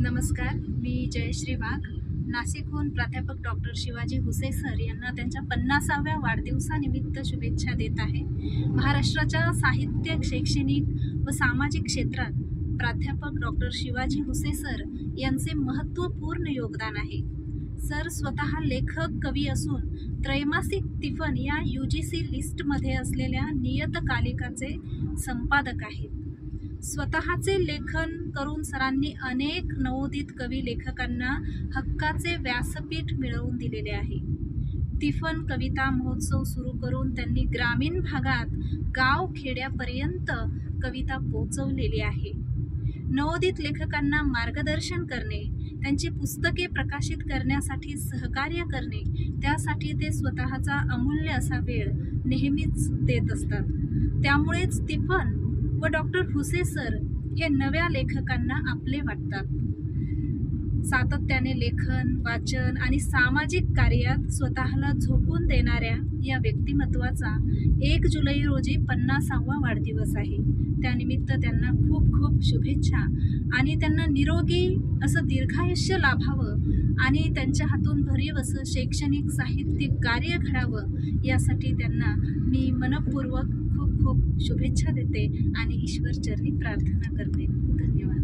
नमस्कार, मी जयश्री वाघ. नाशिकहून प्राध्यापक डॉक्टर शिवाजी हुसे सर यांना त्यांच्या 50व्या वाढदिवसानिमित्त शुभेच्छा देत आहे. महाराष्ट्राच्या साहित्य, शैक्षणिक व सामाजिक क्षेत्रात प्राध्यापक डॉक्टर शिवाजी हुसे सर यांचे महत्त्वपूर्ण योगदान आहे. सर स्वतः लेखक, कवी असून त्रैमासिक तिफन या UGC लिस्टमध्ये असलेल्या नियतकालिकाचे संपादक आहेत. स्वतःचे लेखन करून सरांनी अनेक नवोदित कवी लेखकांना हक्काचे व्यासपीठ मिळवून दिलेले आहे. तिफन कविता महोत्सव सुरू करून त्यांनी ग्रामीण भागात गाव खेड्यापर्यंत कविता पोचवलेली आहे. नवोदित लेखकांना मार्गदर्शन करणे, त्यांची पुस्तके प्रकाशित करण्यासाठी सहकार्य करणे, त्यासाठी ते स्वतःचा अमूल्य असा वेळ नेहमीच देत असतात. त्यामुळेच तिफन व डॉक्टर हुसे सर हे नव्या लेखकांना आपले वाटतात. सातत्याने लेखन, वाचन आणि सामाजिक कार्यात स्वतःला झोकून देणाऱ्या या व्यक्तिमत्वाचा 1 जुलै रोजी 50वा वाढदिवस आहे. त्यानिमित्त त्यांना खूप खूप शुभेच्छा आणि त्यांना निरोगी असं दीर्घायुष्य लाभावं आणि त्यांच्या हातून भरीव असं शैक्षणिक साहित्यिक कार्य घडावं, यासाठी त्यांना मी मनपूर्वक खूप खूप शुभेच्छा देते आणि ईश्वरचरणी प्रार्थना करते. धन्यवाद.